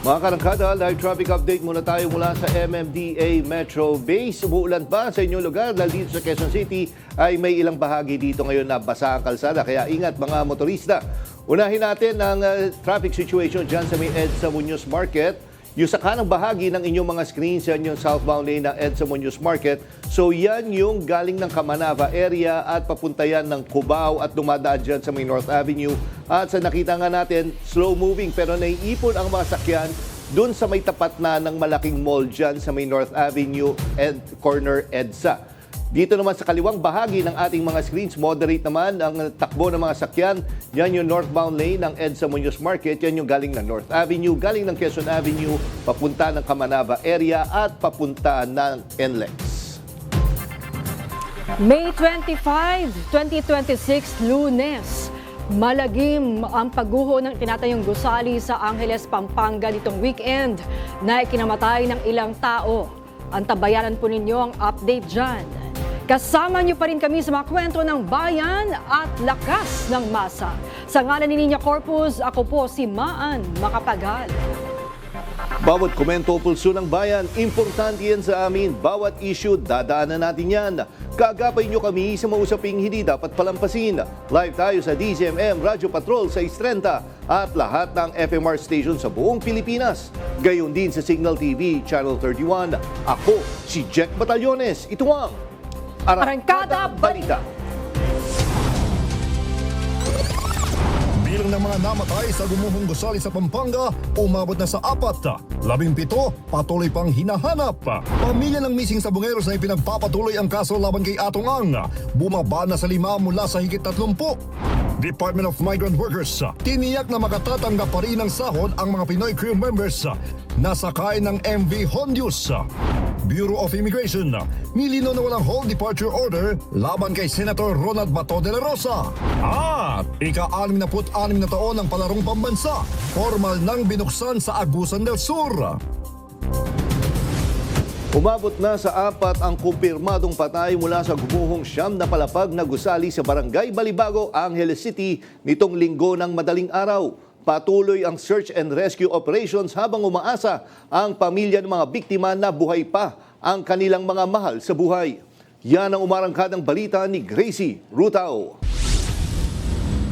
Mga karangkada, live traffic update muna tayo mula sa MMDA Metro Base. Umuulan pa sa inyong lugar dahil dito sa Quezon City ay may ilang bahagi dito ngayon na basa ang kalsada. Kaya ingat mga motorista. Unahin natin ang traffic situation dyan sa may EDSA Muñoz Market. Yung sa kanang bahagi ng inyong mga screens, yan yung southbound lane ng EDSA Muñoz Market. So yan yung galing ng Kamanava area at papunta yan ng Cubao at dumadaan dyan sa may North Avenue. At sa nakita nga natin, slow moving pero naiipon ang mga sakyan dun sa may tapat na ng malaking mall dyan sa may North Avenue and corner EDSA. Dito naman sa kaliwang bahagi ng ating mga screens, moderate naman ang takbo ng mga sakyan. Yan yung northbound lane ng EDSA Muñoz Market. Yan yung galing ng North Avenue, galing ng Quezon Avenue, papunta ng Kamanava area at papunta ng NLEX. May 25, 2026, Lunes. Malagim ang pagguho ng tinatayong gusali sa Angeles, Pampanga nitong weekend na ikinamatay ng ilang tao. Antabayanan po ninyo ang update dyan. Kasama niyo pa rin kami sa mga kwento ng bayan at lakas ng masa. Sa ngalan ni Nina Corpus, ako po si Maan Makapagal. Bawat komento o pulso ng bayan, importante yan sa amin. Bawat issue, dadaanan natin yan. Kaagapay nyo kami sa mausaping hindi dapat palampasin. Live tayo sa DZMM Radio Patrol sa 630 at lahat ng FMR station sa buong Pilipinas. Gayon din sa Signal TV Channel 31. Ako si Jack Batallones. Ito ang Arangkada Balita. Bilang ng mga namatay sa gumuhong gusali sa Pampanga, umabot na sa 4. 17 patuloy pang hinahanap. Pamilya ng missing sabongeros na ipinagpapatuloy ang kaso laban kay Atong Ang. Bumaba na sa 5 mula sa higit 30. Department of Migrant Workers, tiniyak na makatatanggap pa rin ng sahod ang mga Pinoy crew members na sakay ng MV Hondius. Bureau of Immigration, nilinaw na walang hold departure order laban kay Senator Ronald Bato de la Rosa. At ika-66 na taon ng palarong pambansa, formal nang binuksan sa Agusan del Sur. Umabot na sa 4 ang kumpirmadong patay mula sa gumuhong siyam na palapag na gusali sa Barangay Balibago, Angeles City nitong linggo ng madaling araw. Patuloy ang search and rescue operations habang umaasa ang pamilya ng mga biktima na buhay pa ang kanilang mga mahal sa buhay. Yan ang umarangkadang balita ni Gracie Rutao.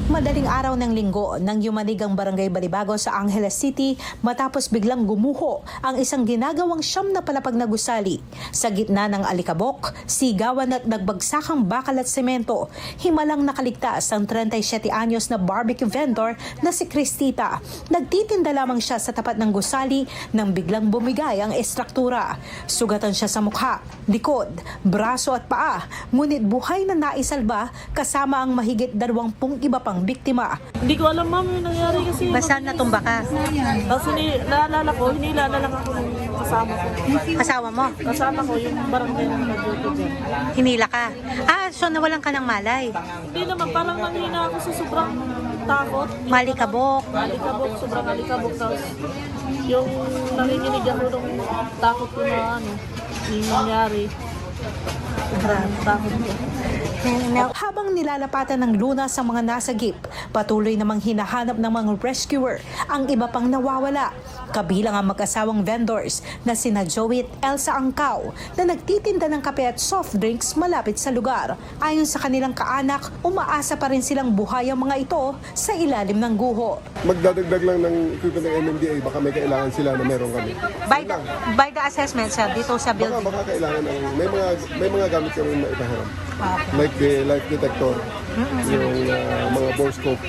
Madaling araw ng linggo nang yumanig ang Barangay Balibago sa Angeles City matapos biglang gumuho ang isang ginagawang siyam na palapag na gusali. Sa gitna ng alikabok, sigawan at nagbagsakang bakal at semento, himalang nakaligtas ang 37 anyos na barbecue vendor na si Cristita. Nagtitinda lamang siya sa tapat ng gusali nang biglang bumigay ang estruktura. Sugatan siya sa mukha, likod, braso at paa, ngunit buhay na naisalba kasama ang mahigit 20 iba pang biktima. Hindi ko alam, ma'am, yung nangyari kasi. Basta natumba ka? Tapos naalala ko, hinila na lang ako ng kasama ko. Kasama mo? Kasama ko, yung barangay na nag-duty dyan. Hinila ka? So nawalan ka ng malay? Hindi naman, parang nanghina ako sa sobrang takot. Malikabok? Alikabok, sobrang alikabok. Tapos yung nanginginig ako nung takot ko na yung nangyari. Sobrang takot ko. Habang nilalapatan ng lunas ang mga nasagip, patuloy namang hinahanap ng mga rescuer ang iba pang nawawala. Kabilang ang mag-asawang vendors na sina Joey at Elsa Angkaw na nagtitinda ng kape at soft drinks malapit sa lugar. Ayon sa kanilang kaanak, umaasa pa rin silang buhay ang mga ito sa ilalim ng guho. Magdadagdag lang ng equipment ng MMDA, baka may kailangan sila na meron kami. By the assessment, sir, dito sa Baka kailangan ng, may mga gamit kami na ipaharap. Like the light detector, yung mga bore scope,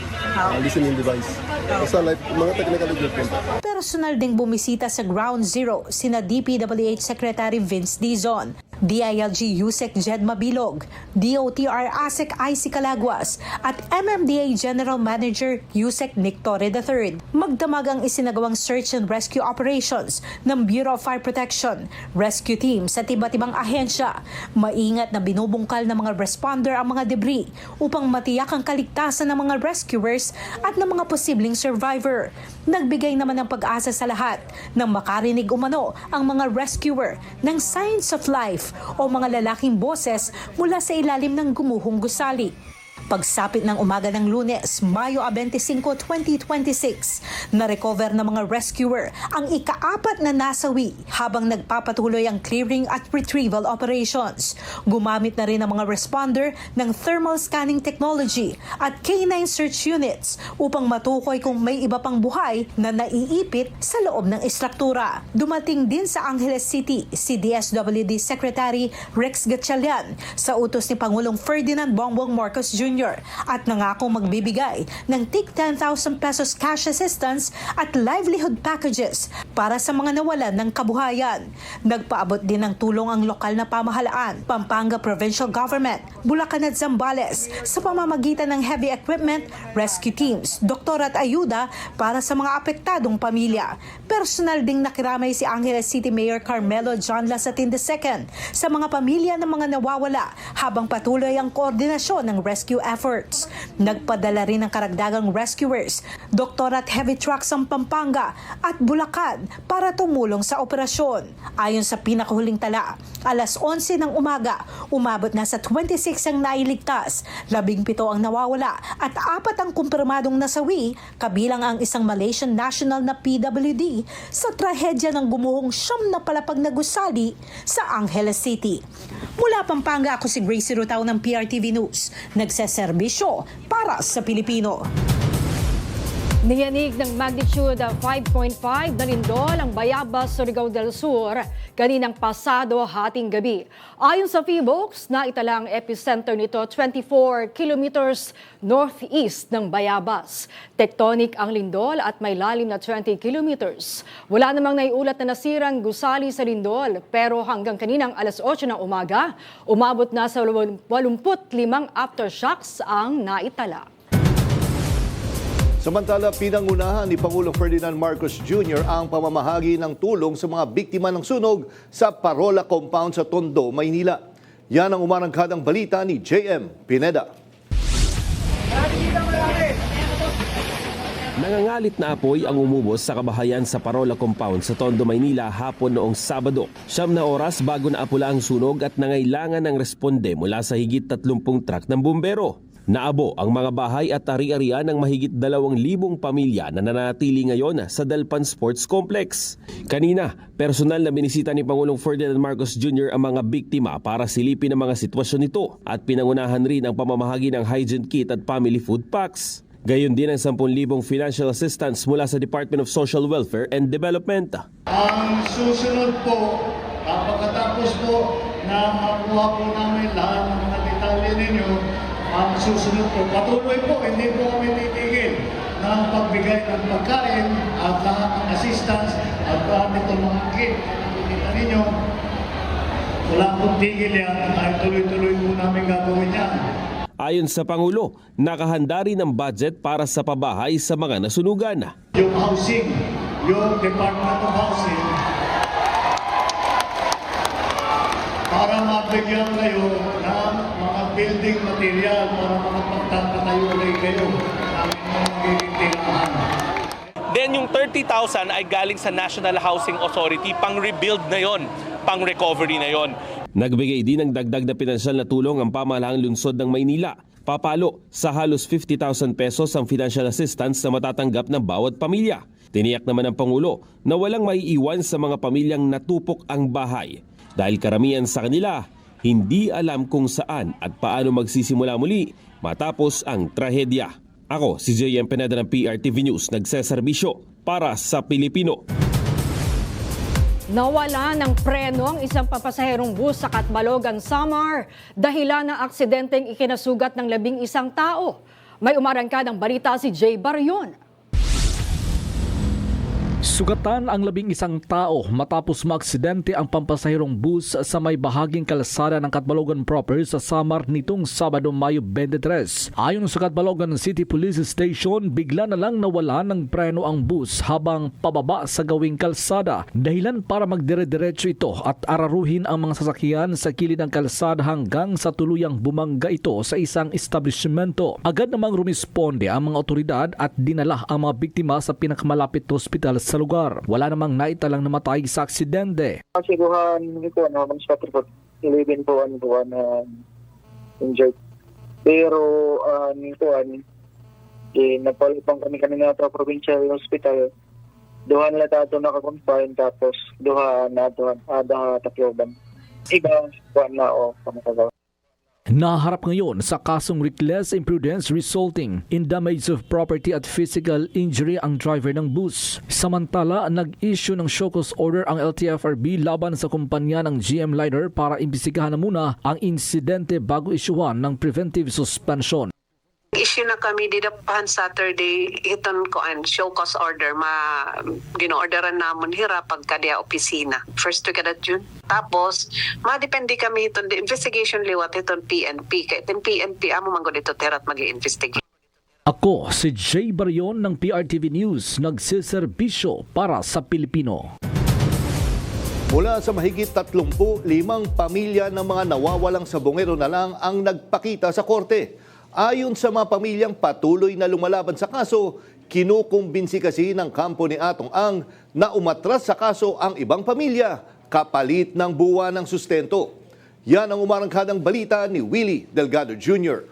listening device. Basta mga technical equipment. Personal ding bumisita sa Ground Zero sina DPWH Secretary Vince Dizon, DILG Yusek Jed Mabilog, DOTR ASEC IC Calaguas at MMDA General Manager Yusek Nick Torre III. Magdamag ang isinagawang search and rescue operations ng Bureau of Fire Protection, rescue teams at iba't ibang ahensya. Maingat na binubungkal ng mga responder ang mga debris upang matiyak ang kaligtasan ng mga rescuers at ng mga posibleng survivor. Nagbigay naman ng pag-asa sa lahat nang makarinig umano ang mga rescuer ng signs of life o mga lalaking boses mula sa ilalim ng gumuhong gusali. Pagsapit ng umaga ng Lunes, Mayo 25, 2026, na-recover ng mga rescuer ang ika-4 na nasawi habang nagpapatuloy ang clearing at retrieval operations. Gumamit na rin ang mga responder ng thermal scanning technology at K9 search units upang matukoy kung may iba pang buhay na naiipit sa loob ng istruktura. Dumating din sa Angeles City si DSWD Secretary Rex Gatchalian sa utos ni Pangulong Ferdinand Bongbong Marcos Jr. at nangako magbibigay ng tig 10,000 pesos cash assistance at livelihood packages para sa mga nawalan ng kabuhayan. Nagpaabot din ng tulong ang lokal na pamahalaan, Pampanga Provincial Government, Bulacan at Zambales sa pamamagitan ng heavy equipment, rescue teams, doktor at ayuda para sa mga apektadong pamilya. Personal ding nakiramay si Angeles City Mayor Carmelo John Lasatin II sa mga pamilya ng mga nawawala habang patuloy ang koordinasyon ng rescue efforts. Nagpadala rin ng karagdagang rescuers, doktor at heavy trucks ang Pampanga at Bulacan para tumulong sa operasyon. Ayon sa pinakahuling tala, alas 11 ng umaga, umabot na sa 26 ang nailigtas, 17 ang nawawala at 4 ang kumpirmadong nasawi, kabilang ang isang Malaysian national na PWD sa trahedya ng gumuhong 9 na palapag na gusali sa Angeles City. Mula Pampanga, ako si Gracie Rutao ng PRTV News. Nagseserbisyo para sa Pilipino. Niyanig ng magnitude 5.5 na lindol ang Bayabas, Surigao del Sur kaninang pasado hating gabi. Ayon sa PHIVOLCS, naitala ang epicenter nito 24 kilometers northeast ng Bayabas. Tectonic ang lindol at may lalim na 20 kilometers. Wala namang naiulat na nasirang gusali sa lindol, pero hanggang kaninang alas 8 ng umaga, umabot na sa 85 aftershocks ang naitala. Samantala, pinangunahan ni Pangulong Ferdinand Marcos Jr. ang pamamahagi ng tulong sa mga biktima ng sunog sa Parola Compound sa Tondo, Maynila. Yan ang umarangkadang balita ni JM Pineda. Nangangalit na apoy ang umubos sa kabahayan sa Parola Compound sa Tondo, Maynila hapon noong Sabado. 9 na oras bago naapula ang sunog at nangailangan ng responde mula sa higit 30 truck ng bumbero. Naabo ang mga bahay at ari-arian ng mahigit 2,000 pamilya na nanatili ngayon sa Dalpan Sports Complex. Kanina, personal na binisita ni Pangulong Ferdinand Marcos Jr. ang mga biktima para silipin ang mga sitwasyon nito at pinangunahan rin ang pamamahagi ng hygiene kit at family food packs. Gayon din ang 10,000 financial assistance mula sa Department of Social Welfare and Development. Ang susunod po, pagkatapos po na makuha po namin lahat ng mga detalye ninyo, ang susunod po, patuloy po, hindi po kami titigil ng pagbigay ng pagkain at lahat ng assistance at gamit ng mga kit. Kita ninyo, wala pong tigil yan, ay tuloy-tuloy po namin gagawin yan. Ayon sa Pangulo, nakahanda rin ang budget para sa pabahay sa mga nasunugan. Yung housing, yung Department of Housing, para mabigyan kayo ng mga building material para makapagtatayo ulit kayo ng mga magiging tirahan. Then yung 30,000 ay galing sa National Housing Authority, pang-rebuild na yon, pang-recovery na yon. Nagbigay din ng dagdag na pinansyal na tulong ang pamahalaang lungsod ng Maynila. Papalo sa halos 50,000 pesos ang financial assistance na matatanggap ng bawat pamilya. Tiniyak naman ng Pangulo na walang maiiwan sa mga pamilyang natupok ang bahay. Dahil karamihan sa kanila, hindi alam kung saan at paano magsisimula muli matapos ang trahedya. Ako si JM Pineda ng PRTV News, nagseserbisyo para sa Pilipino. Nawala ng preno ang isang papasaherong bus sa Catbalogan, Samar, dahilan ng aksidenteng ikinasugat ng 11 tao. May umarangkadang balita si Jay Barrion. Sugatan ang 11 tao matapos maaksidente ang pampasahirong bus sa may bahaging kalsada ng Catbalogan proper sa Samar nitong Sabado, Mayo 23. Ayon sa Catbalogan City Police Station, bigla na lang nawala ng preno ang bus habang pababa sa gawing kalsada. Dahilan para magdire-diretso ito at araruhin ang mga sasakyan sa kilid ng kalsada hanggang sa tuluyang bumangga ito sa isang establishmento. Agad namang rumisponde ang mga otoridad at dinala ang mga biktima sa pinakamalapit na ospital sa lugar. Wala namang naitalang namatay sa aksidente. Kasiguhan ito, mga shuttle po, 11 po, injured. Pero napalipang kami kanina sa provincial hospital. Duha nila tato naka-confine tapos duha na Tacloban. Iba na pamatagaw. Naharap ngayon sa kasong reckless imprudence resulting in damage of property at physical injury ang driver ng bus. Samantala, nag-issue ng show cause order ang LTFRB laban sa kumpanya ng GM Liner para imbestigahan na muna ang insidente bago isyuhan ng preventive suspension. Issue na kami dito pan Saturday iton ko an show cause order gino-orderan namon hira pagka dia opisina first week of June. Tapos madepende kami iton the investigation liwat iton PNP kay iton PNP amo man gud ito terat magi-investigate. Ako si Jay Barion ng PRTV News, nagsiservisyo para sa Pilipino. Mula sa mahigit 35 pamilya ng mga nawawalang sabongero na lang ang nagpakita sa korte. Ayon sa mga pamilyang patuloy na lumalaban sa kaso, kinukumbinsi kasi ng kampo ni Atong Ang na umatras sa kaso ang ibang pamilya kapalit ng buwan ng sustento. Yan ang umarangkadang balita ni Willie Delgado Jr.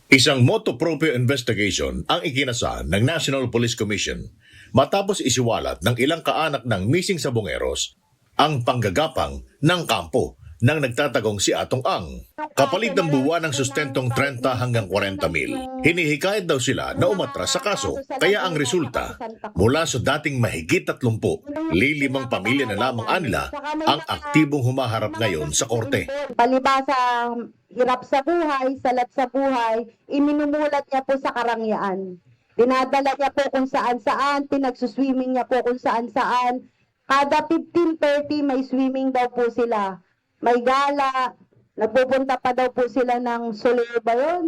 Isang motu proprio investigation ang ikinasa ng National Police Commission matapos isiwalat ng ilang kaanak ng missing sabongeros ang panggagapang ng kampo nang nagtatagong si Atong Ang. Kapalit ng buwan ng sustentong 30 hanggang 40 mil. Hinihikayat daw sila na umatras sa kaso. Kaya ang resulta, mula sa dating mahigit 30, lilimang pamilya na lamang anila ang aktibong humaharap ngayon sa korte. Palibasa hirap sa buhay, salat sa buhay, iminumulat niya po sa karangyaan. Dinadala niya po kung saan-saan, pinagsuswimming niya po kung saan-saan. Kada 15:30 may swimming daw po sila. May gala, nagpupunta pa daw po sila ng Soler ba yun?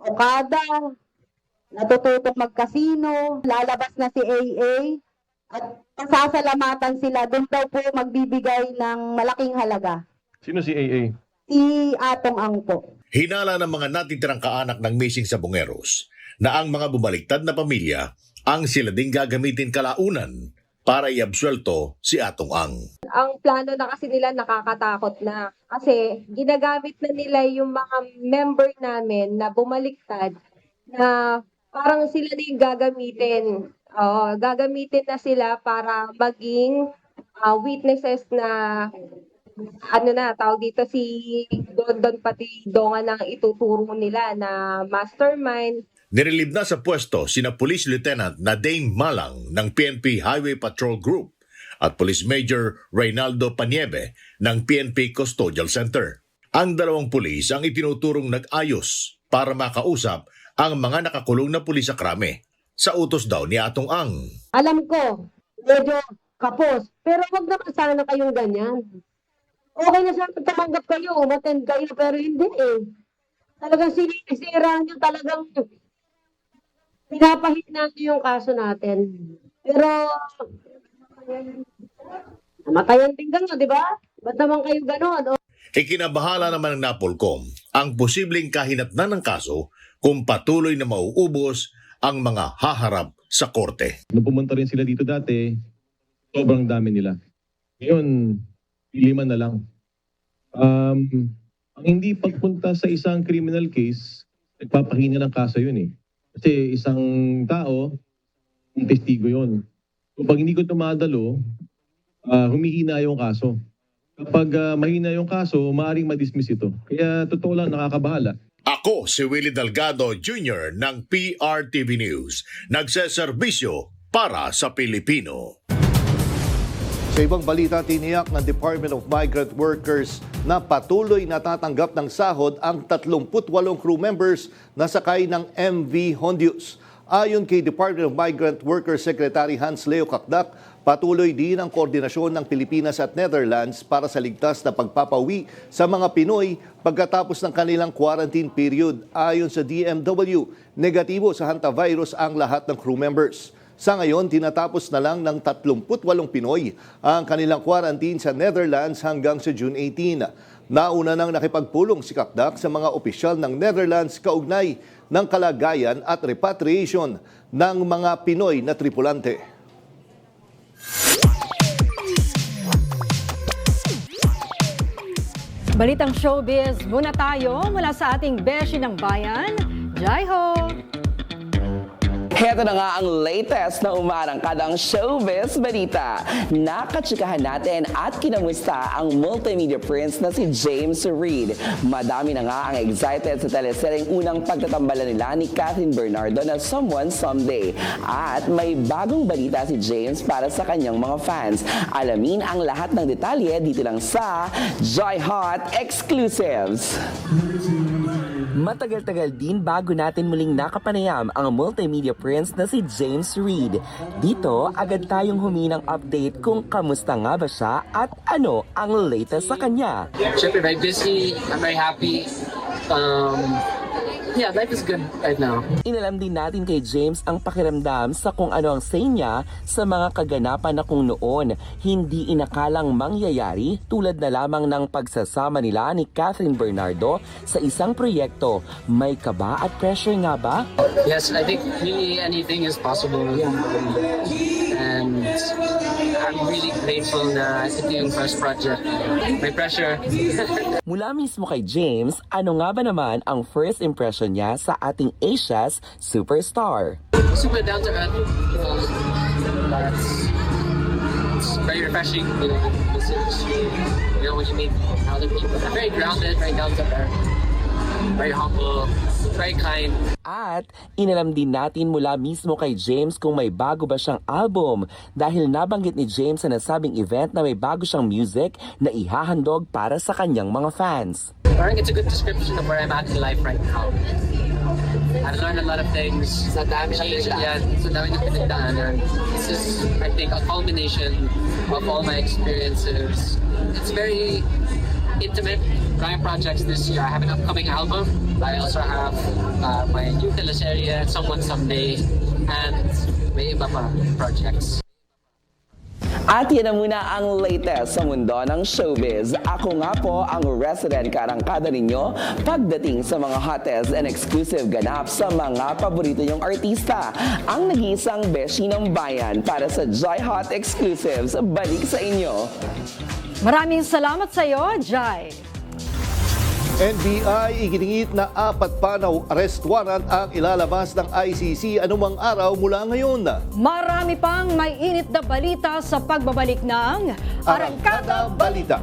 Okada, natututok magkasino, lalabas na si AA, at pasasalamatan sila, doon daw po magbibigay ng malaking halaga. Sino si AA? Si Atong Ang po. Hinala ng mga natitirang kaanak ng missing sabongeros na ang mga bumaliktad na pamilya ang sila ding gagamitin kalaunan para iabsuelto si Atong Ang. Ang plano na kasi nila nakakatakot na kasi ginagamit na nila yung mga member namin na bumaliktad na parang sila na yung gagamitin. Gagamitin na sila para maging witnesses na tawag dito si Don pati Donga nang ituturo nila na mastermind. Nirelieve na sa pwesto sina Police Lieutenant na Dame Malang ng PNP Highway Patrol Group at Police Major Reynaldo Paniebe ng PNP Custodial Center. Ang dalawang pulis ang itinuturong nag-ayos para makausap ang mga nakakulong na pulis sa krame sa utos daw ni Atong Ang. Alam ko, medyo kapos, pero wag naman sana na kayong ganyan. Okay na sana tumanggap kayo, umattend kayo, pero hindi eh. Talagang sinisira nyo, talagang pinapahit natin yung kaso natin. Pero, namatayan din gano'n, di ba? Ba't naman kayo gano'n? Ikinabahala naman ng Napolcom ang posibleng kahinatnan ng kaso kung patuloy na mauubos ang mga haharap sa korte. Nung pumunta rin sila dito dati, sobrang dami nila. Ngayon, 5 na lang. Ang hindi pagpunta sa isang criminal case, nagpapahina ng kaso yun eh. Kasi isang tao, yung testigo yun. Kapag hindi ko tumadalo, humihina yung kaso. Kapag mahina yung kaso, maaaring ma-dismiss ito. Kaya totoo lang, nakakabahala. Ako si Willie Delgado Jr. ng PRTV News. Nagseserbisyo para sa Pilipino. Sa ibang balita, tiniyak ng Department of Migrant Workers na patuloy natatanggap ng sahod ang 38 crew members na sakay ng MV Hondius. Ayon kay Department of Migrant Workers Secretary Hans Leo Kakdak, patuloy din ang koordinasyon ng Pilipinas at Netherlands para sa ligtas na pagpapauwi sa mga Pinoy pagkatapos ng kanilang quarantine period. Ayon sa DMW, negatibo sa hantavirus ang lahat ng crew members. Sa ngayon, tinatapos na lang ng 38 Pinoy ang kanilang quarantine sa Netherlands hanggang sa June 18. Nauna nang nakipagpulong si Kakdak sa mga opisyal ng Netherlands kaugnay ng kalagayan at repatriation ng mga Pinoy na tripulante. Balitang showbiz muna tayo mula sa ating beshi ng bayan, Jai Ho! Heto na nga ang latest na umarangkadang showbiz balita. Nakatsikahan natin at kinamusta ang multimedia prince na si James Reid. Madami na nga ang excited sa teleseryeng unang pagtatambalan nila ni Catherine Bernardo na Someone Someday. At may bagong balita si James para sa kanyang mga fans. Alamin ang lahat ng detalye dito lang sa Joy Hot Exclusives. Matagal-tagal din bago natin muling nakapanayam ang multimedia prince na si James Reid. Dito, agad tayong huminang update kung kamusta nga ba siya at ano ang latest sa kanya. Siyempre, very busy. I'm very happy. Yeah, life is good right now. Inalam din natin kay James ang pakiramdam sa kung ano ang say niya sa mga kaganapan na kung noon hindi inakalang mangyayari tulad na lamang ng pagsasama nila ni Catherine Bernardo sa isang proyekto. May kaba at pressure nga ba? Yes, I think really anything is possible. And I'm really grateful na ito yung first project. May pressure. Mula mismo kay James, ano nga ba naman ang first impression niya sa ating Asia's superstar? Super down to earth. It's very refreshing. You know, when you meet other people. Very grounded, very down to earth. Very humble, very kind. At inalam din natin mula mismo kay James kung may bago ba siyang album dahil nabanggit ni James sa nasabing event na may bago siyang music na ihahandog para sa kanyang mga fans. I think it's a good description of where I'm at in life right now. I've learned a lot of things. Sa dami na pinagdaanan. This is, I think, a culmination of all my experiences. It's very intimate. Prime projects this year. I have an upcoming album. I also have my new teleserye, Someone Someday, and may iba pa projects. At yan na muna ang latest sa mundo ng showbiz. Ako nga po ang resident karangkada ninyo pagdating sa mga hottest and exclusive ganap sa mga paborito nyong artista. Ang nag-iisang beshi ng bayan para sa Joy Hot Exclusives. Balik sa inyo. Maraming salamat sa iyo, Jai! NBI iginingit na 4 pa na arrest warrant ang ilalabas ng ICC anumang araw mula ngayon. Marami pang may init na balita sa pagbabalik ng Arangkada Balita.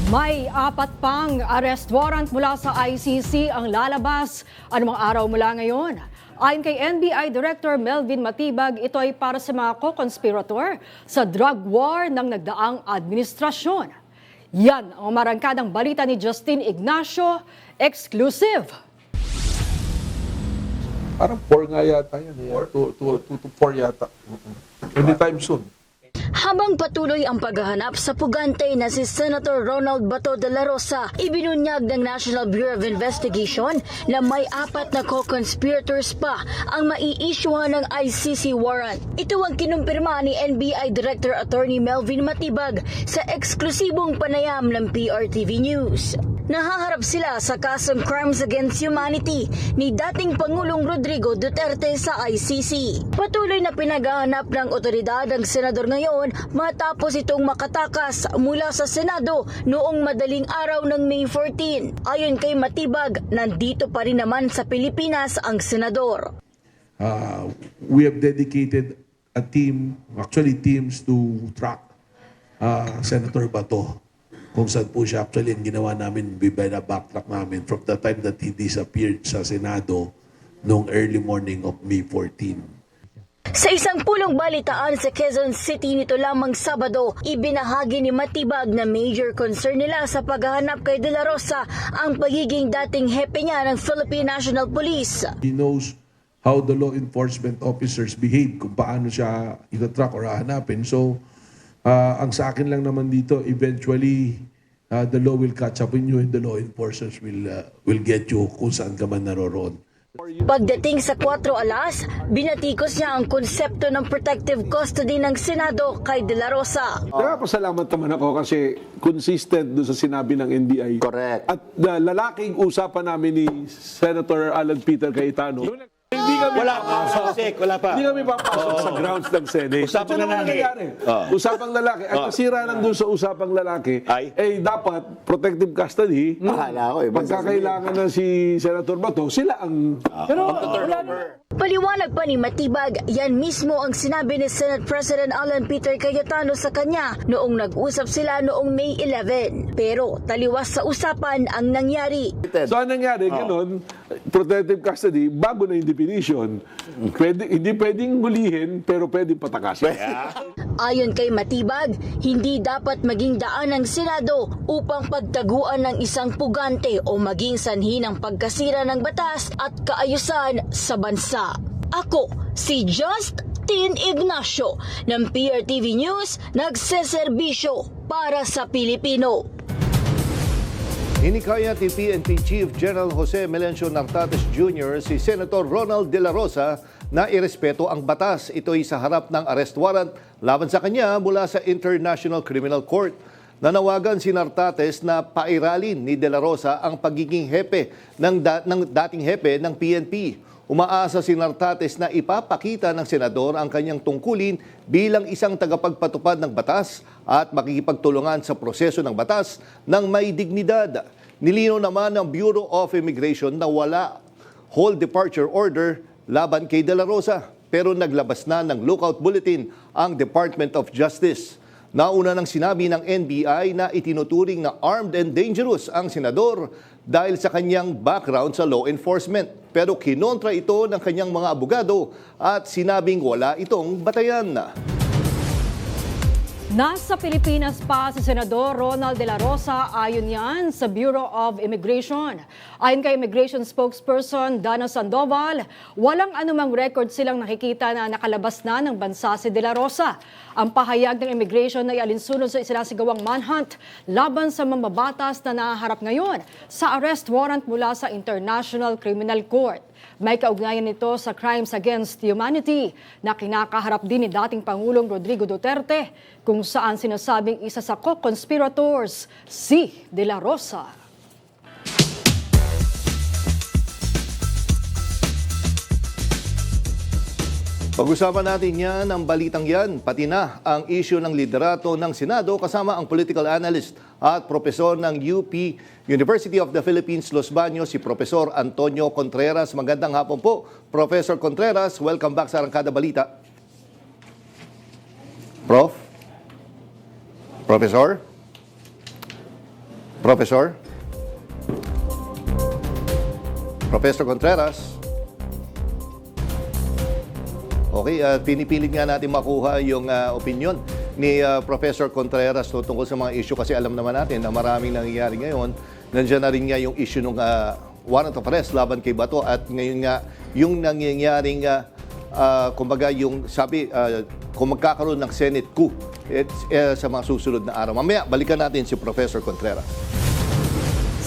May 4 pang arrest warrant mula sa ICC ang lalabas anumang araw mula ngayon. Ayon kay NBI Director Melvin Matibag, ito ay para sa mga co-conspirator sa drug war ng nagdaang administrasyon. Yan ang marangkadang balita ni Justin Ignacio, exclusive. Parang 4 nga yata yan. 2 to 4 yata. Anytime soon. Habang patuloy ang paghahanap sa pugante na si Senator Ronald Bato de la Rosa, ibinunyag ng National Bureau of Investigation na may 4 na co-conspirators pa ang mai-issuehan ng ICC warrant. Ito ang kinumpirma ni NBI Director Attorney Melvin Matibag sa eksklusibong panayam ng PRTV News. Nahaharap sila sa kasong Crimes Against Humanity ni dating Pangulong Rodrigo Duterte sa ICC. Patuloy na pinaghahanap ng otoridad ang senador ngayon matapos itong makatakas mula sa Senado noong madaling araw ng May 14. Ayon kay Matibag, nandito pa rin naman sa Pilipinas ang senador. We have dedicated a team, actually teams to track Senator Bato. Kung saan po siya actually ang ginawa namin, backtrack namin from the time that he disappeared sa Senado noong early morning of May 14. Sa isang pulong balitaan sa Quezon City nito lamang Sabado, ibinahagi ni Matibag na major concern nila sa paghahanap kay De La Rosa ang pagiging dating hepe niya ng Philippine National Police. He knows how the law enforcement officers behave, kung paano siya itatrack or hahanapin. So, ang sa akin lang naman dito, eventually, the law will catch up with you and the law enforcers will get you kung saan ka man naroroon. Pagdating sa 4 alas, binatikos niya ang konsepto ng protective custody ng Senado kay De La Rosa. Pasalamat naman ako kasi consistent doon sa sinabi ng NBI. Correct. At lalaking usapan namin ni Senator Alan Peter Cayetano, Hindi kami Wala pa, papasok. Sek, wala pa. Hindi kami papasok sa grounds ng Senate. Usapang Ito naman lalaki. nangyayari. Usapang lalaki. At Oh. nasira lang dun sa usapang lalaki, dapat protective custody. Akala ko, Pagkakailangan na si Senator Bato, sila ang... Pero Paliwanag pa ni Matibag, yan mismo ang sinabi ni Senate President Alan Peter Cayetano sa kanya noong nag-usap sila noong May 11. Pero taliwas sa usapan ang nangyari. So ang nangyari, ganun, protective custody, bago na yung definition. Hindi pwedeng hulihin, pero pwedeng patakasin. Ayon kay Matibag, hindi dapat maging daan ng Senado upang pagtaguan ng isang pugante o maging sanhi ng pagkasira ng batas at kaayusan sa bansa. Ako, si Justin Ignacio ng PRTV News, nagseserbisyo para sa Pilipino. Hinikayat ni PNP Chief General Jose Melencio Nartates Jr. si Senator Ronald De La Rosa na irespeto ang batas. Ito'y sa harap ng arrest warrant laban sa kanya mula sa International Criminal Court. Nanawagan si Nartates na pairalin ni De La Rosa ang pagiging hepe ng dating hepe ng PNP. Umaasa si Nartates na ipapakita ng senador ang kanyang tungkulin bilang isang tagapagpatupad ng batas at makikipagtulungan sa proseso ng batas ng may dignidad. Nilinaw naman ng Bureau of Immigration na wala whole departure order laban kay De La Rosa, pero naglabas na ng lookout bulletin ang Department of Justice. Nauna nang sinabi ng NBI na itinuturing na armed and dangerous ang senador dahil sa kanyang background sa law enforcement. Pero kinontra ito ng kanyang mga abogado at sinabing wala itong batayan. Nasa Pilipinas pa si Senador Ronald De La Rosa ayon yan sa Bureau of Immigration. Ayon kay Immigration Spokesperson Dana Sandoval, walang anumang record silang nakikita na nakalabas na ng bansa si De La Rosa. Ang pahayag ng Immigration ay alinsunod sa isinasigawang manhunt laban sa mambabatas na nahaharap ngayon sa arrest warrant mula sa International Criminal Court. May kaugnayan nito sa crimes against humanity na kinakaharap din ni dating Pangulong Rodrigo Duterte, kung saan sinasabing isa sa co-conspirators si De La Rosa. Pag-usapan natin yan, ang balitang yan, pati na ang issue ng liderato ng Senado kasama ang political analyst at profesor ng UP University of the Philippines, Los Baños, si Profesor Antonio Contreras. Magandang hapon po, Professor Contreras. Welcome back sa Arangkada Balita. Prof? Professor? Professor? Professor Contreras? Okay, pinipilit nga natin makuha yung opinion ni Professor Contreras tungkol sa mga issue kasi alam naman natin na maraming nangyayari ngayon. Nandiyan na rin nga yung issue ng warrant of arrest laban kay Bato at ngayon nga yung nangyayaring kumbaga yung sabi kung magkakaroon ng Senate coup sa mga susunod na araw. Mamaya balikan natin si Professor Contreras.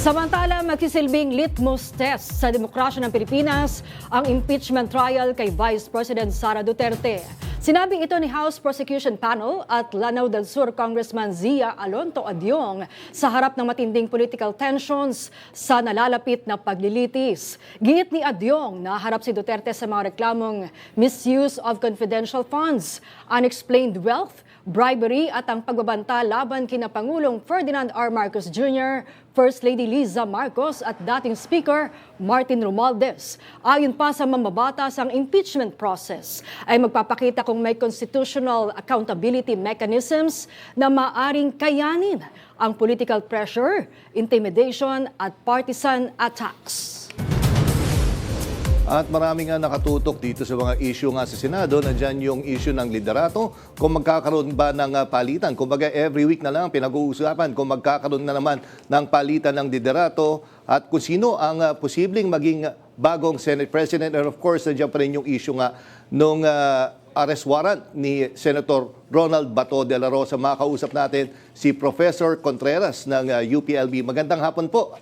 Samantala, magsisilbing litmus test sa demokrasya ng Pilipinas ang impeachment trial kay Vice President Sara Duterte. Sinabi ito ni House Prosecution Panel at Lanao del Sur Congressman Zia Alonto Adyong sa harap ng matinding political tensions sa nalalapit na paglilitis. Giit ni Adyong na harap si Duterte sa mga reklamong misuse of confidential funds, unexplained wealth, bribery at ang pagbabanta laban kina Pangulong Ferdinand R. Marcos Jr., First Lady Liza Marcos at dating Speaker Martin Romualdez. Ayon pa sa mambabatas, ang impeachment process ay magpapakita kung may constitutional accountability mechanisms na maaring kayanin ang political pressure, intimidation at partisan attacks. At marami nga nakatutok dito sa mga issue nga sa Senado. Nandiyan yung issue ng liderato. Kung magkakaroon ba ng palitan. Kumbaga every week na lang pinag-uusapan kung magkakaroon na naman ng palitan ng liderato at kung sino ang posibleng maging bagong Senate President. And of course, nandiyan pa rin yung issue nga nung arrest warrant ni Senator Ronald Bato de la Rosa. Makausap natin si Professor Contreras ng UPLB. Magandang hapon po,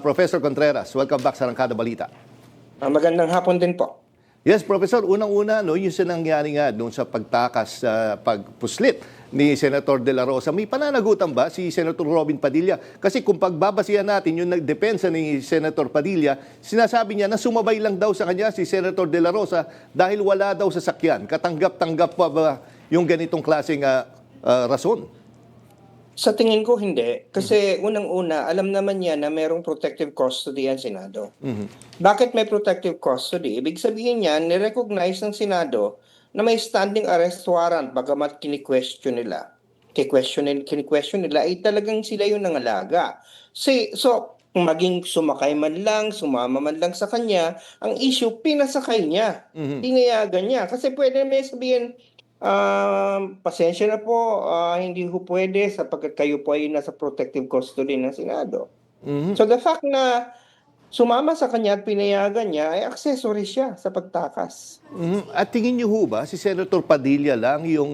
Professor Contreras. Welcome back sa Arangkada Balita. Magandang hapon din po. Yes, Professor. Unang-una, yung nangyari nga doon sa pagtakas, pagpuslit ni Senator De La Rosa. May pananagutan ba si Senator Robin Padilla? Kasi kung pagbabasihan natin yung nagdepensa ni Senator Padilla, sinasabi niya na sumabay lang daw sa kanya si Senator De La Rosa dahil wala daw sasakyan. Katanggap-tanggap pa ba yung ganitong klaseng rason? Sa tingin ko hindi. Kasi unang-una, alam naman niya na merong protective custody ang Senado. Bakit may protective custody? Ibig sabihin niya, nirecognize ng Senado na may standing arrest warrant bagamat kini-question nila. Kini-question nila ay talagang sila yung nangalaga. So, maging sumakay man lang, sumama man lang sa kanya, ang issue, pinasakay niya. Pinayagan niya. Kasi pwede may sabihin, pasensya na po, hindi ho pwede sapagkat kayo po ay nasa protective custody ng Senado. So the fact na sumama sa kanya at pinayagan niya ay accessory siya sa pagtakas. At tingin niyo ho ba si Senator Padilla lang yung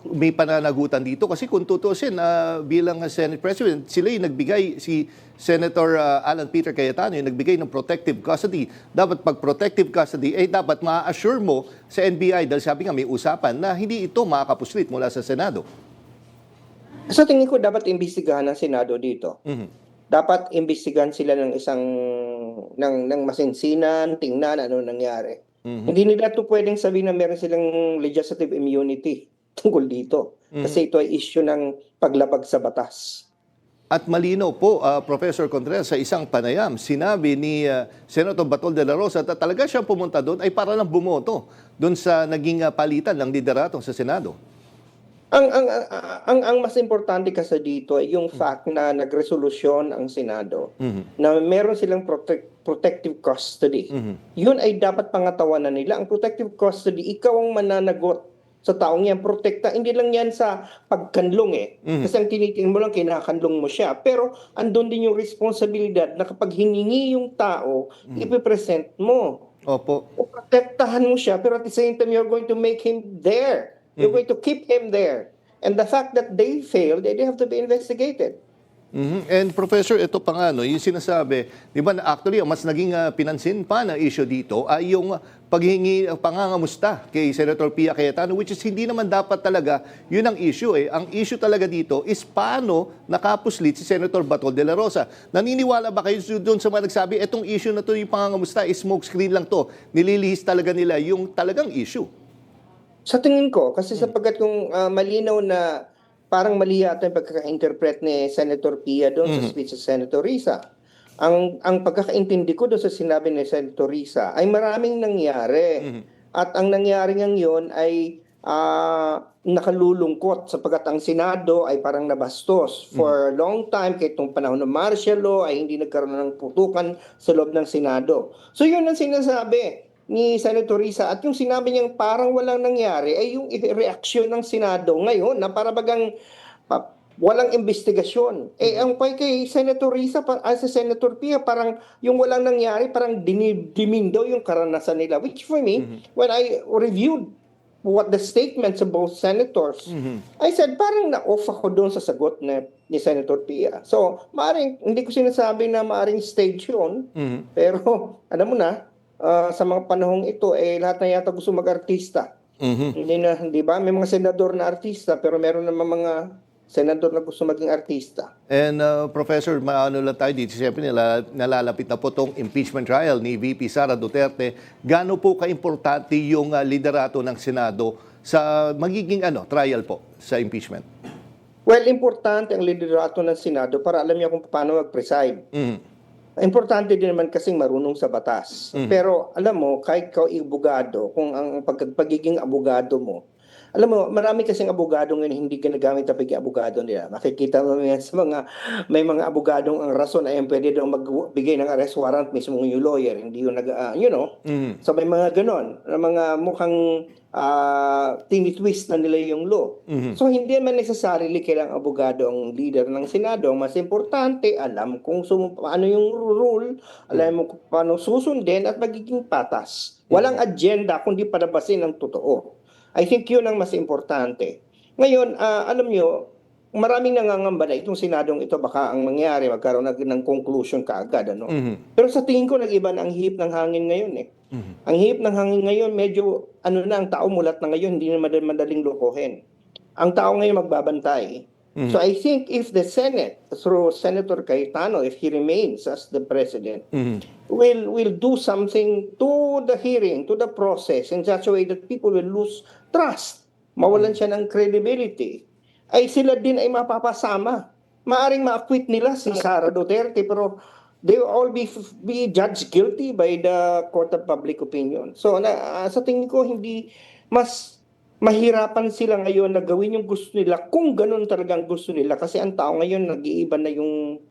may pananagutan dito? Kasi kung tutusin, bilang Senate President, sila yung nagbigay, si Senator Alan Peter Cayetano yung nagbigay ng protective custody. Dapat pag protective custody, dapat ma-assure mo sa NBI dahil sabi nga may usapan na hindi ito makakapuslit mula sa Senado. Sa tingin ko dapat imbestigahan ng Senado dito. Dapat imbestigahan sila ng isang ng masinsinan, tingnan ano nangyari. Hindi nila to pwedeng sabihin na meron silang legislative immunity tungkol dito. Kasi ito ay issue ng paglabag sa batas. At malinaw po, Professor Contreras, sa isang panayam, sinabi ni Senator Batol de la Rosa na talaga siyang pumunta doon ay para lang bumoto doon sa naging palitan ng liderato sa Senado. Ang mas importante kasi dito ay yung fact na nagresolusyon ang Senado na meron silang protective custody. Yun ay dapat pangatawanan nila. Ang protective custody, ikaw ang mananagot sa taong yan. Protekta, hindi lang yan sa pagkanlong Kasi ang tinitingin mo lang, kinakanlong mo siya. Pero andun din yung responsibilidad na kapag hiningi yung tao, ipipresent mo. Opo. O protektahan mo siya, pero at the same time, you're going to make him there. You're going to keep him there. And the fact that they failed, they have to be investigated. And Professor, ito pa nga, yung sinasabi, di ba actually, mas naging pinansin pa na issue dito ay yung paghingi, pangangamusta kay Senator Pia Cayetano, which is hindi naman dapat talaga, yun ang issue Ang issue talaga dito is paano nakapuslit si Senator Batol de la Rosa. Naniniwala ba kayo doon sa mga nagsabi, etong issue na to, yung pangangamusta, is smoke screen lang to, nililihis talaga nila yung talagang issue? Sa tingin ko, kasi sapagkat kung malinaw na parang mali yata yung pagkaka-interpret ni Senator Pia doon sa speech sa Senator Risa. Ang pagkakaintindi ko doon sa sinabi ni Senator Risa ay maraming nangyari. At ang nangyari ngayon ay nakalulungkot sapagkat ang Senado ay parang nabastos. For a long time, kahit nung panahon ng martial law, ay hindi nagkaroon ng putukan sa loob ng Senado. So yun ang sinasabi ni Senator Risa at yung sinabi niyang parang walang nangyari ay yung reaksyon ng Senado ngayon na para bagang walang investigasyon. Ang kay Senator Risa sa Senator Pia parang yung walang nangyari parang dinidimin daw yung karanasan nila, which for me when I reviewed what the statements of both senators I said parang na-off ako doon sa sagot ni Senator Pia. So maaring hindi ko sinasabi na maaring stage yun pero alam mo na sa mga panahong ito, lahat na yata gusto mag-artista. Hindi na, di ba? May mga senador na artista, pero meron naman mga senador na gusto maging artista. And Professor, maano lang tayo dito, siyempre nalalapit na po itong impeachment trial ni VP Sara Duterte. Gaano po ka-importante yung liderato ng Senado sa magiging trial po sa impeachment? Well, importante ang liderato ng Senado para alam niya kung paano mag-preside. Importante din naman kasing marunong sa batas. Pero alam mo, kahit ikaw abogado, kung ang pagiging abogado mo, alam mo, marami kasing abogado ngayon hindi ginagamit ang pagiging abogado nila. Makikita mo yan sa may mga abogadong ang rason ay pwede daw magbigay ng arrest warrant mismo yung lawyer, hindi yung So may mga ganon, na mga mukhang tinitwist na nila yung law. So hindi man necessarily kailang abogado ang leader ng Senado. Mas importante, alam kung paano yung rule, alam mo kung paano susundin at magiging patas. Walang agenda kundi palabasin ang totoo. I think yun ang mas importante. Ngayon, alam nyo, maraming nangangamba na itong Senadong ito baka ang mangyari, magkaroon ng conclusion kaagad. Pero sa tingin ko, nag-iba na ang hihip ng hangin ngayon Ang hihip ng hangin ngayon, medyo ang tao mulat na ngayon, hindi na madaling lokohin. ang tao ngayon magbabantay. So I think if the Senate, through Senator Cayetano, if he remains as the president, will do something to the hearing, to the process, in such a way that people will lose trust, mawalan siya ng credibility, ay sila din ay mapapasama. Maaring ma-acquit nila si Sara Duterte, pero they will all be judged guilty by the Court of Public Opinion. So sa tingin ko, hindi mas mahirapan sila ngayon na gawin yung gusto nila kung ganun talagang gusto nila, kasi ang tao ngayon nag-iiba na yung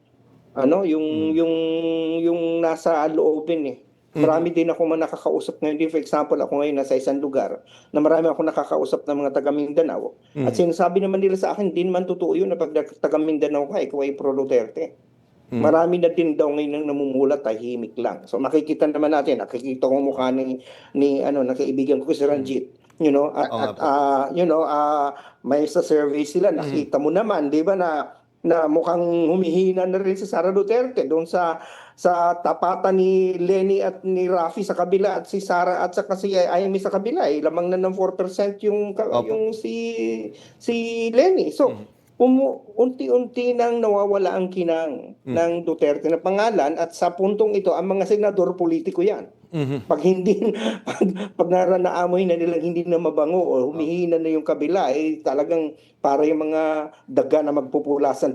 yung nasa loobin eh. Marami din ako nakakausap ngayon. For example, ako ngayon nasa isang lugar na marami ako nakakausap ng mga taga Mindanao. At sinasabi naman nila sa akin, di naman totoo yun na pag taga Mindanao ka, ikaw ay pro Duterte. Marami na din daw ngayon nang namumulat, tahimik lang. So makikita naman natin, nakikita ko mukha ni nakaibigan ko si Ranjit. May sa survey sila, nakita mo naman, 'di ba, na mukhang humihina na rin si Sara Duterte doon sa tapatan ni Lenny at ni Rafi sa kabila, at si Sara at saka si Amy sa kabila, lamang na ng 4% yung si Lenny. So unti-unti nang nawawala ang kinang ng Duterte na pangalan, at sa puntong ito ang mga senador politiko yan. Pag naamoy na nilang hindi na mabango o humihina na yung kabila, talagang para yung mga daga na magpupulasan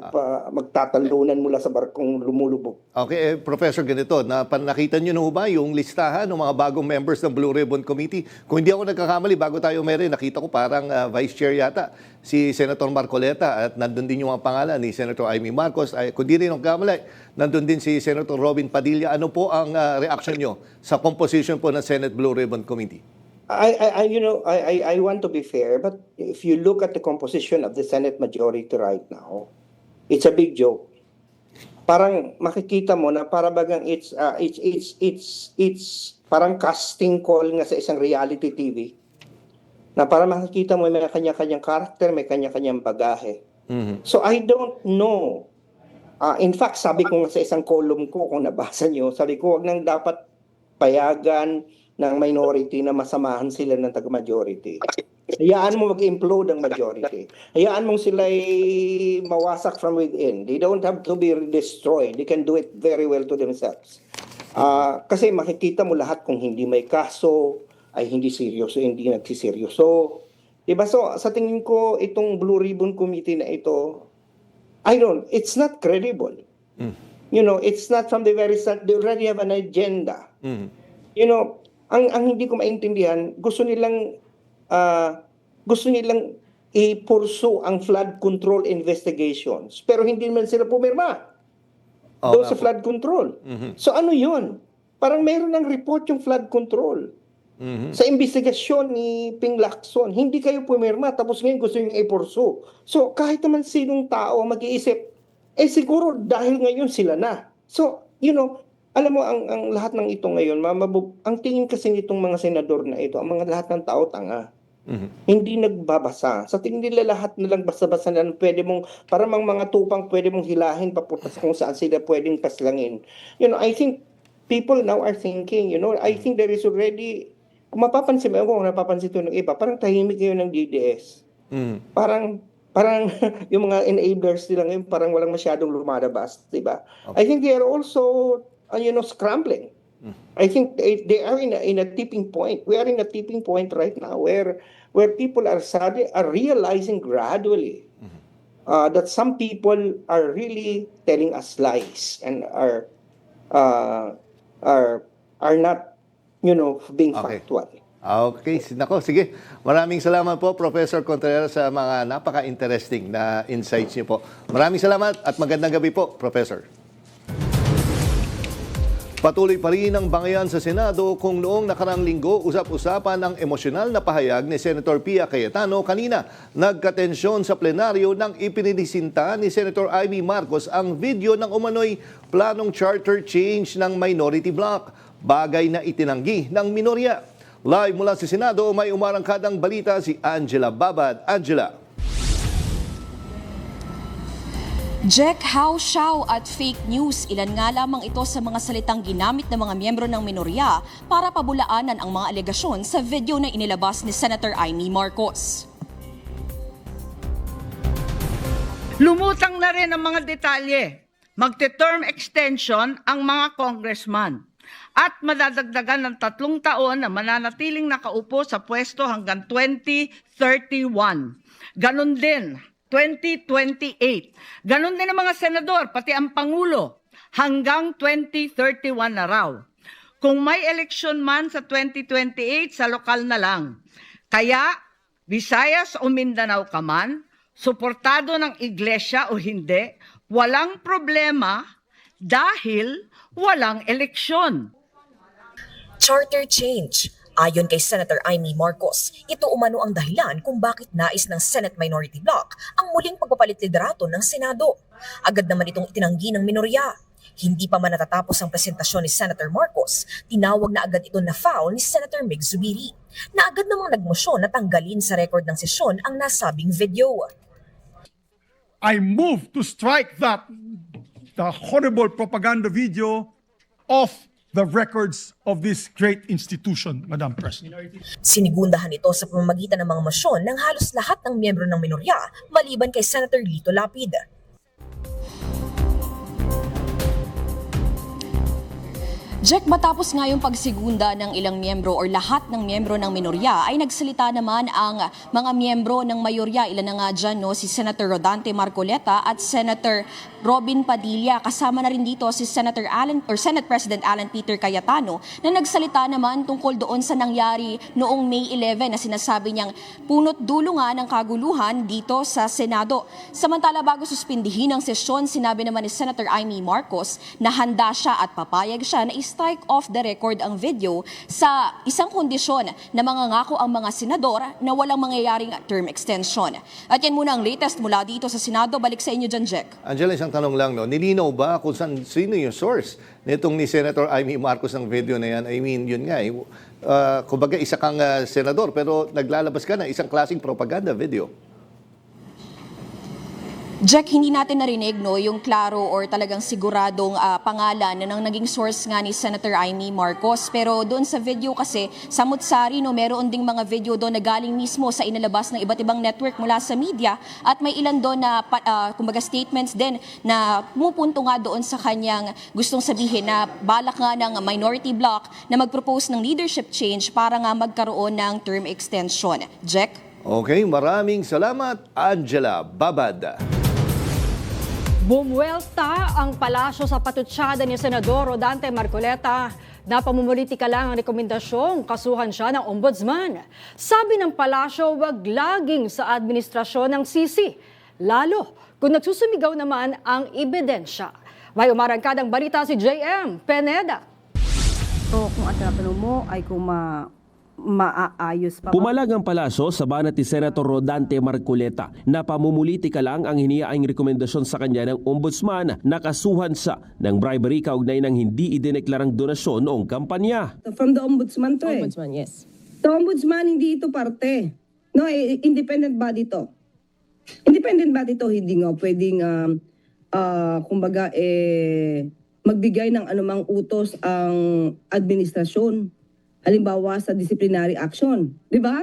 magtatalunan mula sa barkong lumulubog. Okay, Professor, ganito, nakita nyo na ba yung listahan ng mga bagong members ng Blue Ribbon Committee? Kung hindi ako nagkakamali, bago tayo meron, nakita ko parang Vice Chair yata, si Senator Marcoleta, at nandun din yung mga pangalan ni Senator Amy Marcos. Kung di rin nagkakamali, nandun din si Senator Robin Padilla. Ano po ang reaction nyo sa composition po ng Senate Blue Ribbon Committee? I want to be fair, but if you look at the composition of the Senate majority right now, it's a big joke. Parang makikita mo na para bagang it's parang casting call nga sa isang reality TV. Na para makikita mo may kanya-kanyang karakter, may kanya-kanyang bagahe. So I don't know. In fact, sabi ko nga sa isang column ko, kung nabasa nyo, sabi ko, wag nang dapat payagan ng minority na masamahan sila ng taga-majority. Hayaan mo mag-implode ang majority. Hayaan mong sila'y mawasak from within. They don't have to be destroyed. They can do it very well to themselves. Kasi makikita mo lahat kung hindi may kaso, ay hindi seryoso, hindi nagsiseryoso. Diba? So, sa tingin ko, itong Blue Ribbon Committee na ito, it's not credible. It's not from the very start. They already have an agenda. Ang hindi ko maintindihan, gusto nilang i-pursue ang flood control investigations, pero hindi naman sila pumirma doon sa flood control. So ano yun? Parang mayroon ng report yung flood control. Sa investigasyon ni Ping Lacson, hindi kayo pumirma, tapos ngayon gusto yung i-pursue. So kahit naman sinong tao mag-iisip, siguro dahil ngayon sila na. So, alam mo, ang lahat ng ito ngayon, ang tingin kasi nitong mga senador na ito, ang mga lahat ng tao tanga. Hindi nagbabasa. Sa tingin nila lahat na lang basa-basa na pwede mong, parang mga tupang pwede mong hilahin papunta sa kung saan sila pwedeng paslangin. I think people now are thinking, I think there is already, kung mapapansin mo, kung napapansin ito ng iba, parang tahimik ngayon ng DDS. Parang yung mga enablers nila ngayon, parang walang masyadong lumalabas, diba? I think they are also scrambling. I think they are in a tipping point. We are in a tipping point right now where people are realizing gradually that some people are really telling us lies and are not, being factual. Okay, nako, sige. Maraming salamat po, Professor Contreras, sa mga napaka-interesting na insights niyo po. Maraming salamat at magandang gabi po, Professor. Patuloy pa rin ang bangayan sa Senado kung noong nakarang linggo, usap-usapan ang emosyonal na pahayag ni Senator Pia Cayetano kanina. Nagkatensyon sa plenaryo nang ipinilisinta ni Senator Amy Marcos ang video ng umano'y planong charter change ng minority bloc, bagay na itinanggi ng minorya. Live mula sa Senado, may umarangkadang balita si Angela Babad. Angela. Jack, how, shaw at fake news, ilan nga lamang ito sa mga salitang ginamit ng mga miyembro ng minorya para pabulaanan ang mga alegasyon sa video na inilabas ni Senator Amy Marcos. Lumutang na rin ang mga detalye. Magte-term extension ang mga congressman at madadagdagan ng 3 taon na mananatiling nakaupo sa pwesto hanggang 2031. Ganon din, 2028. Ganon din ang mga senador, pati ang Pangulo, hanggang 2031 na raw. Kung may eleksyon man sa 2028, sa lokal na lang. Kaya, Visayas o Mindanao ka man, suportado ng iglesia o hindi, walang problema dahil walang eleksyon. Charter change. Ayon kay Senator Amy Marcos, ito umano ang dahilan kung bakit nais ng Senate Minority Bloc ang muling pagpapalit liderato ng Senado. Agad naman itong itinanggi ng minorya. Hindi pa man natatapos ang presentasyon ni Senator Marcos, tinawag na agad ito na foul ni Senator Mig Zubiri, na agad namang nagmosyon na tanggalin sa record ng sesyon ang nasabing video. I move to strike the horrible propaganda video off the records of this great institution, Madam President. Sinigundahan ito sa pamamagitan ng mga mosyon ng halos lahat ng miyembro ng minorya maliban kay Senator Lito Lapid. Jack, matapos nga yung pagsigunda ng ilang miyembro or lahat ng miyembro ng minorya ay nagsalita naman ang mga miyembro ng mayorya. Ilan na nga dyan, no? Si Senator Rodante Marcoleta at Senator Robin Padilla. Kasama na rin dito si Senate President Alan Peter Cayetano na nagsalita naman tungkol doon sa nangyari noong May 11 na sinasabi niyang punot dulo nga ng kaguluhan dito sa Senado. Samantala, bago suspindihin ang sesyon, sinabi naman ni Senator Amy Marcos na handa siya at papayag siya na strike off the record ang video sa isang kondisyon na mangangako ang mga senador na walang mangyayaring term extension. At yan muna ang latest mula dito sa Senado. Balik sa inyo dyan, Jack. Angela, isang tanong lang, no? Nilinaw ba kung sino yung source nitong ni Senator Amy Marcos ng video na yan? I mean, yun nga, kumbaga isa kang senador pero naglalabas ka na isang klaseng propaganda video. Jack, hindi natin narinig yung klaro or talagang siguradong pangalan ng naging source nga ni Senator Amy Marcos. Pero doon sa video kasi, samut-sari, meron ding mga video doon na galing mismo sa inalabas ng iba't ibang network mula sa media. At may ilan doon na kumbaga statements din na pumupunto nga doon sa kanyang gustong sabihin na balak nga ng minority bloc na mag-propose ng leadership change para nga magkaroon ng term extension. Jack? Okay, maraming salamat, Angela Babad. Bumuelta ang palasyo sa patutsada ni Senador Rodante Marcoleta na pamumulitika lang ang rekomendasyong kasuhan siya ng ombudsman. Sabi ng palasyo, wag laging sa administrasyon ng sisi, lalo kung nagsusumigaw naman ang ebidensya. May umarangkadang balita si JM Peneda. So kung ang tinatanong mo ay kung maaayos pa. Pumalag ang palasyo sa banat ni Senator Rodante Marcoleta na pamumulitika lang ang hinihaing rekomendasyon sa kanya ng ombudsman na kasuhan siya ng bribery kaugnay ng hindi idineklarang donasyon noong kampanya. From the ombudsman to Ombudsman, yes. The ombudsman, hindi ito parte. No, independent body to. Independent body to, hindi nga pwedeng kumbaga magbigay ng anumang utos ang administrasyon. Halimbawa sa disciplinary action, di ba?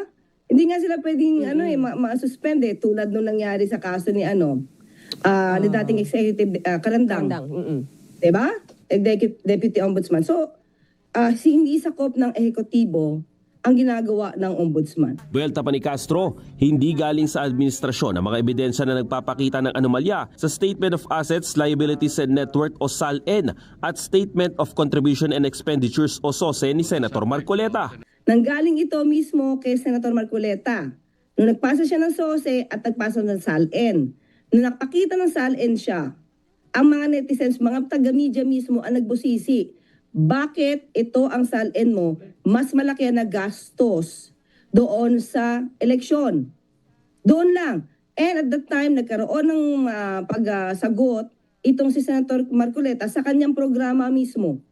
Hindi nga sila pwedeng ma-suspend tulad nung nangyari sa kaso ni ni dating executive Karandang. Di ba? Deputy Ombudsman. So, hindi sakop ng ehekutibo ang ginagawa ng ombudsman. Buwelta pa ni Castro, hindi galing sa administrasyon ang mga ebidensya na nagpapakita ng anomalya sa Statement of Assets, Liabilities and Net Worth o SALN at Statement of Contribution and Expenditures o SOSE ni Senator Marcoleta. Nanggaling ito mismo kay Senator Marcoleta. Nung nagpasa siya ng SOSE at nagpasa ng SALN. Nung nakapakita ng SALN siya, ang mga netizens, mga taga-media mismo ang nagbusisi. Bakit ito ang SALN mo mas malaki na gastos doon sa eleksyon? Doon lang. And at that time, nagkaroon ng pagsagot itong si Senator Marcoleta sa kanyang programa mismo.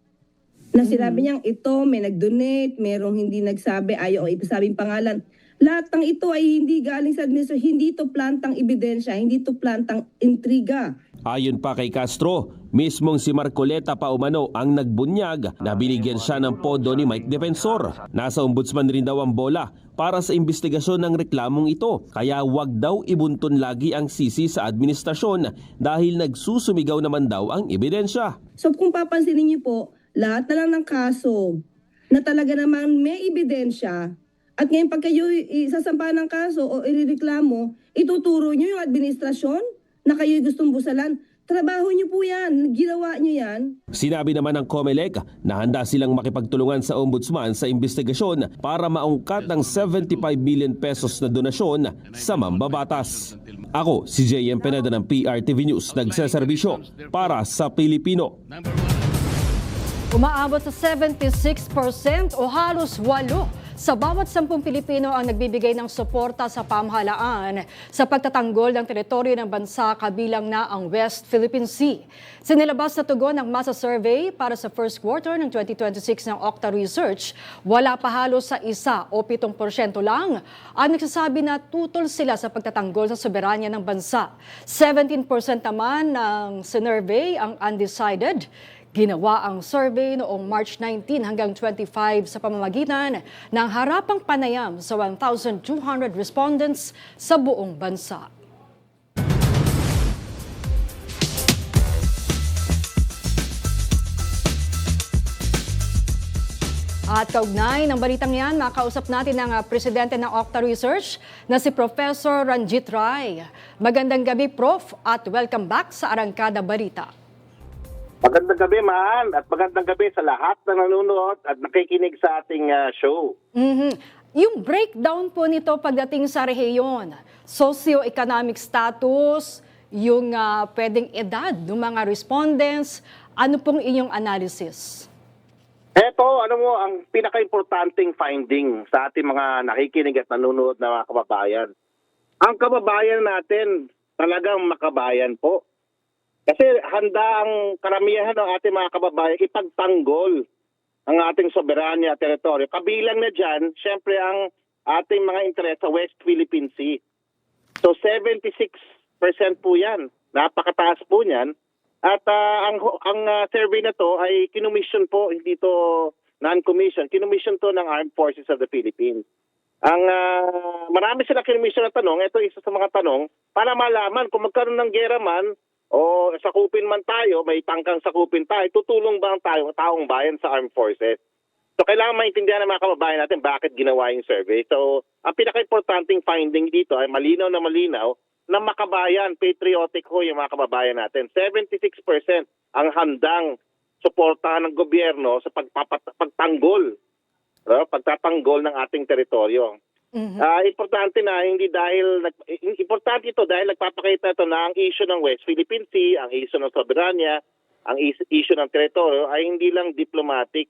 Na sinabi niyang ito, may nag-donate, merong hindi nagsabi, ayaw ipasabing pangalan. Lahat ng ito ay hindi galing sa administrasyon, hindi ito plantang ebidensya, hindi ito plantang intriga. Ayon pa kay Castro, mismong si Marcoleta pa umano ang nagbunyag na binigyan siya ng pondo ni Mike Defensor. Nasa ombudsman rin daw ang bola para sa investigasyon ng reklamong ito. Kaya wag daw ibuntun lagi ang sisi sa administrasyon dahil nagsusumigaw naman daw ang ebidensya. So kung papansinin niyo po, lahat na lang ng kaso na talaga namang may ebidensya at ngayon pag kayo isasampa ng kaso o irereklamo, ituturo niyo yung administrasyon na kayo'y gustong busalan. Trabaho niyo po yan. Ginawa niyo yan. Sinabi naman ng COMELEC na handa silang makipagtulungan sa ombudsman sa investigasyon para maungkat ang 75 million pesos na donasyon sa mambabatas. Ako si JM Pineda ng PRTV News, nagseserbisyo para sa Pilipino. Umaabot sa 76% o halos 8 sa bawat 10 Pilipino ang nagbibigay ng suporta sa pamahalaan sa pagtatanggol ng teritoryo ng bansa kabilang na ang West Philippine Sea. Sinilabas na tugon ng Masa Survey para sa first quarter ng 2026 ng Octa Research, wala pa halos sa 1 o 7% lang ang nagsasabi na tutol sila sa pagtatanggol sa soberanya ng bansa. 17% naman ng sinurvey ang undecided. Ginawa ang survey noong March 19 hanggang 25 sa pamamagitan ng harapang panayam sa 1,200 respondents sa buong bansa. At kaugnay ng balitang yan, makausap natin ang presidente ng Octa Research na si Professor Ranjit Rai. Magandang gabi, Prof, at welcome back sa Arangkada Balita. Magandang gabi, man, at magandang gabi sa lahat na nanonood at nakikinig sa ating show. Yung breakdown po nito pagdating sa rehiyon, socio-economic status, yung pwedeng edad ng mga respondents, ano pong inyong analysis? Ito, ang pinaka-importanting finding sa ating mga nakikinig at nanonood na mga kababayan. Ang kababayan natin, talagang makabayan po. Kasi handa ang karamihan ng ating mga kababayan ipagtanggol ang ating soberanya at teritoryo. Kabilang na dyan, syempre ang ating mga interes sa West Philippine Sea. So 76% po yan. Napakataas po niyan. At ang survey na to ay kinumission po, hindi to non-commission. Kinumission to ng Armed Forces of the Philippines. Marami sila kinumission na tanong. Ito isa sa mga tanong para malaman kung magkaroon ng gera man o sakupin man tayo, may tangkang sakupin tayo, tutulong ba ang taong bayan sa armed forces? So kailangan maintindihan ng mga kababayan natin bakit ginawa yung survey. So ang pinaka-importanting finding dito ay malinaw na makabayan, patriotic ho yung mga kababayan natin. 76% ang handang suportahan ng gobyerno sa pagtatanggol ng ating teritoryo. Importante na importante ito dahil nagpapakita ito na ang issue ng West Philippine Sea, ang issue ng soberanya, ang issue ng teritoryo ay hindi lang diplomatic,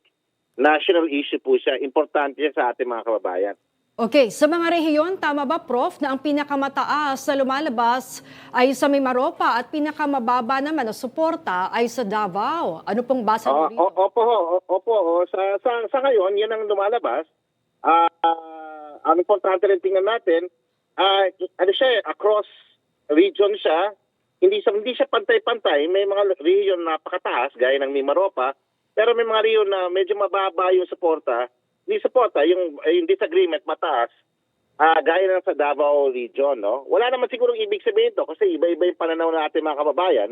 national issue po siya. Importante siya sa ating mga kababayan. Okay, sa mga rehiyon, tama ba, Prof, na ang pinakamataas na lumalabas ay sa Mimaropa at pinakamababa naman na suporta ay sa Davao? Ano pong basa mo dito? Opo. Sa ngayon, yan ang lumalabas. Ang importante rin tingnan natin, across region siya, hindi siya pantay-pantay. May mga region na napakataas, gaya ng Mimaropa, pero may mga region na medyo mababa yung suporta. Yung disagreement mataas, gaya ng sa Davao region. No? Wala naman sigurong ibig sabihin to kasi iba-iba yung pananaw ng ating mga kababayan.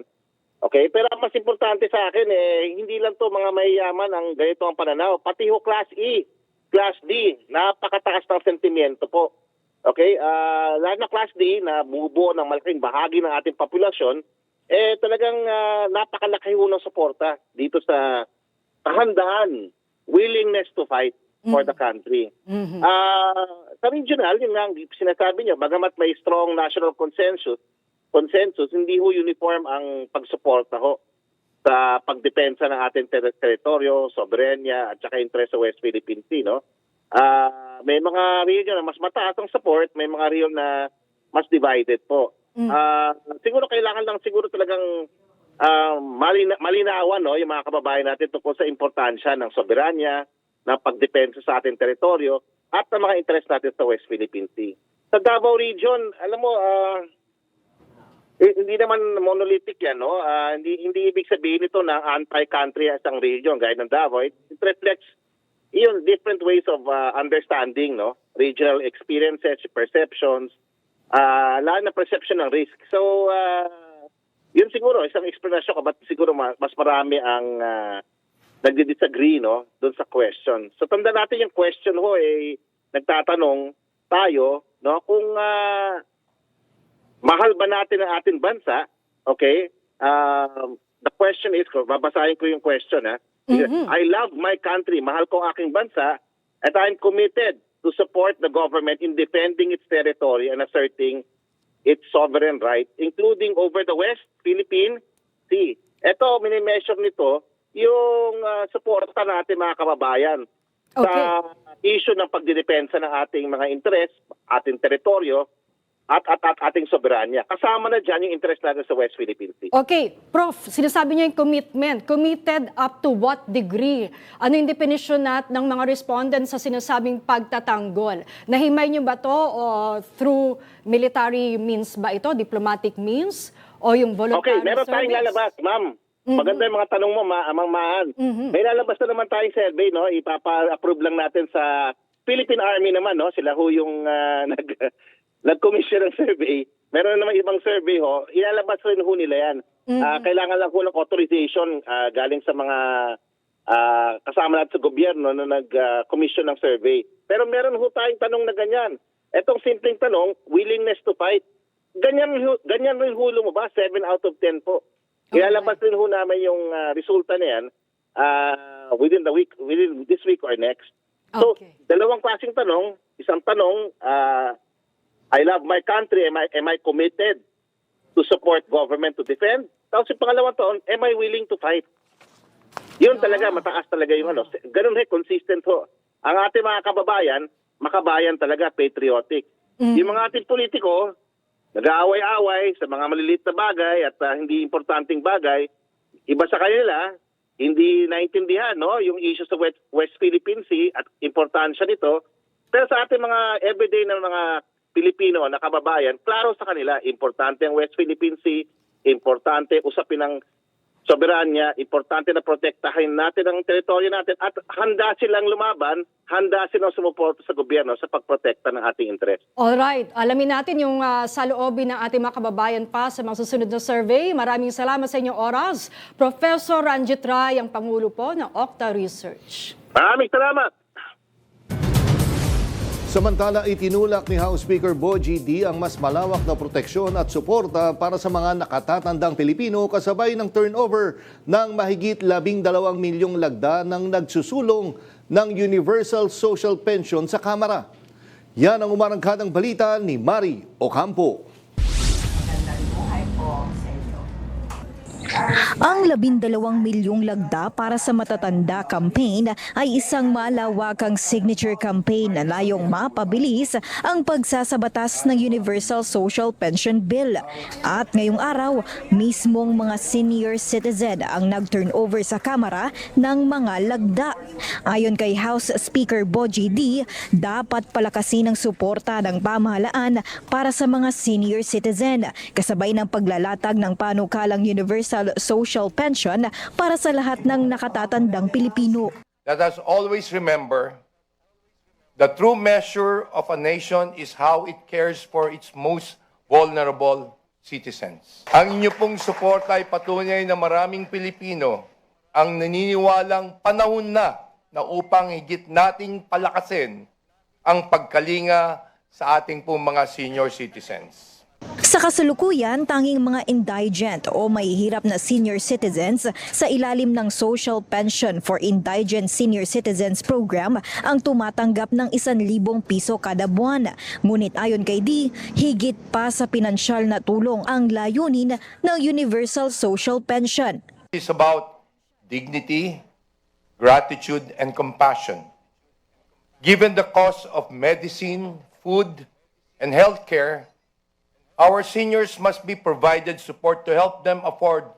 Okay? Pero ang mas importante sa akin, hindi lang to mga mayayaman ang ganito ang pananaw. Pati ho Class E, Class D, napakataas ng sentimiento po. Okay? Lalo na Class D na bumubuo ng malaking bahagi ng ating populasyon, talagang napakalaki ho ng suporta dito sa kahandaan, willingness to fight for the country. Sa regional, yun nga sinasabi niyo, bagamat may strong national consensus, hindi ho uniform ang pagsuporta ho sa pagdepensa ng ating teritoryo, soberanya, at saka interest sa West Philippine Sea. No? May mga region na mas mataas ang support, may mga region na mas divided po. Siguro kailangan lang talagang malinawan yung mga kababayan natin tungkol sa importansya ng soberanya, na pagdepensa sa ating teritoryo, at ang mga interest natin sa West Philippine Sea. Sa Davao Region, alam mo, hindi naman monolithic yan, no? Hindi ibig sabihin ito na anti-country as ang region, gaya ng Davao. It reflects yun, different ways of understanding, no? Regional experiences, perceptions, lahat na perception ng risk. So, yun siguro, isang explanation ka, ba't siguro mas marami ang nagdi-disagree, no? Doon sa question. So, tanda natin yung question ho, nagtatanong tayo, no? Kung mahal ba natin ang ating bansa, okay? The question is, babasahin ko yung question, ha? I love my country, mahal ko ang aking bansa, at I'm committed to support the government in defending its territory and asserting its sovereign right, including over the West Philippine Sea. Ito, minimeasure nito, yung suporta natin mga kababayan sa issue ng pagdidepensa ng ating mga interest, ating teritoryo, at ating soberanya. Kasama na dyan yung interest natin sa West Philippine Sea. Okay, Prof, sinasabi niyo yung commitment. Committed up to what degree? Ano yung definition ng mga respondents sa sinasabing pagtatanggol? Nahimay niyo ba to o through military means ba ito? Diplomatic means? O yung voluntary Okay, meron tayong lalabas, ma'am. Maganda yung mga tanong mo, Mang Maan. May lalabas na naman tayong survey, no? Ipapa-approve lang natin sa Philippine Army naman, no? Sila ho yung nag-commission ng survey. Meron naman ibang survey ho, ilalabas rin ho nila yan. Kailangan lang ho ng authorization galing sa mga kasama natin sa gobyerno na nag-commission ng survey. Pero meron ho tayong tanong na ganyan. Etong simpleng tanong, willingness to fight. Ganyan rin ho lumabas, 7 out of 10 po. Ilalabas rin ho namin yung resulta na yan within this week or next. So, dalawang klaseng tanong. Isang tanong, I love my country. Am I committed to support government to defend? Tapos yung pangalawang taon, am I willing to fight? Yun talaga, mataas talaga yung ano. Ganun consistent ho. Ang ating mga kababayan, makabayan talaga, patriotic. Yung mga ating politiko, nag-aaway-away sa mga maliliit na bagay at hindi importanteng bagay. Iba sa kanila, hindi naintindihan, no? Yung issue sa West Philippine Sea at importansya nito. Pero sa ating mga everyday na mga Pilipino na kababayan, klaro sa kanila, importante ang West Philippine Sea, importante usapin ng soberanya, importante na protektahin natin ang teritoryo natin at handa silang lumaban, handa silang sumuporta sa gobyerno sa pagprotekta ng ating interest. Alright, alamin natin yung saloobin ng ating mga kababayan pa sa mga susunod na survey. Maraming salamat sa inyong oras. Professor Ranjit Ray, ang Pangulo po ng Octa Research. Maraming salamat. Samantala, itinulak ni House Speaker Bogie D ang mas malawak na proteksyon at suporta para sa mga nakatatandang Pilipino kasabay ng turnover ng mahigit 12 milyong lagda ng nagsusulong ng Universal Social Pension sa Kamara. Yan ang umarangkadang balita ni Mari Ocampo. Ang 12 milyong lagda para sa matatanda campaign ay isang malawakang signature campaign na layong mapabilis ang pagsasabatas ng Universal Social Pension Bill. At ngayong araw, mismong mga senior citizen ang nag-turnover sa Kamara ng mga lagda. Ayon kay House Speaker Bogie D, dapat palakasin ang suporta ng pamahalaan para sa mga senior citizen, kasabay ng paglalatag ng panukalang Universal Social Pension para sa lahat ng nakatatandang Pilipino. Let us always remember the true measure of a nation is how it cares for its most vulnerable citizens. Ang inyo pong suporta ay patunay na maraming Pilipino ang naniniwalang panahon na upang higit nating palakasin ang pagkalinga sa ating pong mga senior citizens. Sa kasalukuyan, tanging mga indigent o mahihirap na senior citizens sa ilalim ng Social Pension for Indigent Senior Citizens Program ang tumatanggap ng 1,000 piso kada buwan. Ngunit ayon kay D, higit pa sa pinansyal na tulong ang layunin ng Universal Social Pension. It's about dignity, gratitude, and compassion. Given the cost of medicine, food, and healthcare, our seniors must be provided support to help them afford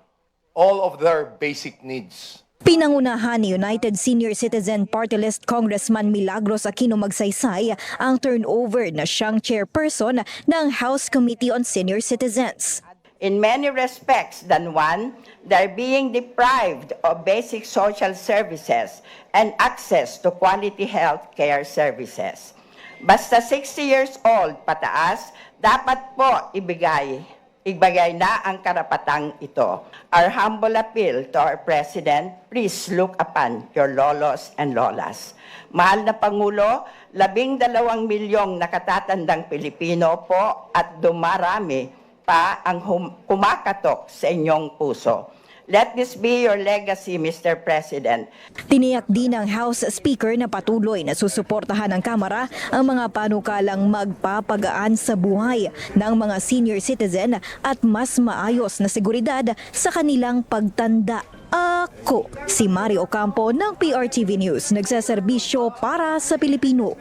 all of their basic needs. Pinangunahan ni United Senior Citizen Party List Congressman Milagros Aquino Magsaysay ang turnover na siyang chairperson ng House Committee on Senior Citizens. In many respects than one, they're being deprived of basic social services and access to quality health care services. Basta 60 years old pataas, dapat po ibigay na ang karapatang ito. Our humble appeal to our President, please look upon your lolos and lolas. Mahal na Pangulo, 12 milyong nakatatandang Pilipino po at dumarami pa ang kumakatok sa inyong puso. Let this be your legacy, Mr. President. Tiniyak din ng House Speaker na patuloy na susuportahan ng Kamara ang mga panukalang magpapagaan sa buhay ng mga senior citizen at mas maayos na seguridad sa kanilang pagtanda. Ako, si Mario Ocampo ng PRTV News, nagsaserbisyo para sa Pilipino.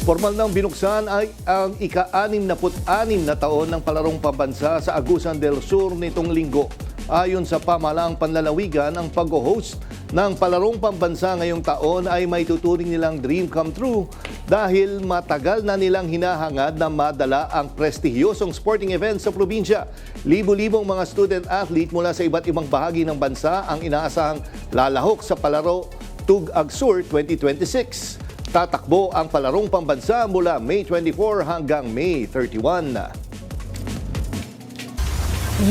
Formal nang binuksan ay ang ika-66 na taon ng palarong pambansa sa Agusan del Sur nitong linggo. Ayon sa pamahalaang panlalawigan, ang pag-host ng palarong pambansa ngayong taon ay may tuturing nilang dream come true dahil matagal na nilang hinahangad na madala ang prestihiyosong sporting event sa probinsya. Libo-libong mga student-athlete mula sa iba't ibang bahagi ng bansa ang inaasahang lalahok sa palaro Tug-Agsur 2026. Tatakbo ang palarong pambansa mula May 24 hanggang May 31.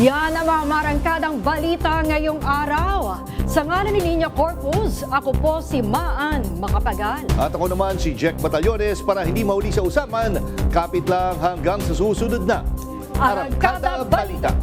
Yan ang mga marangkadang balita ngayong araw. Sa ngalan ni Nina Corpus, ako po si Maan Macapagal. At ako naman si Jack Batallones. Para hindi mahuli sa usapan, kapit lang hanggang sa susunod na Arangkada Balita.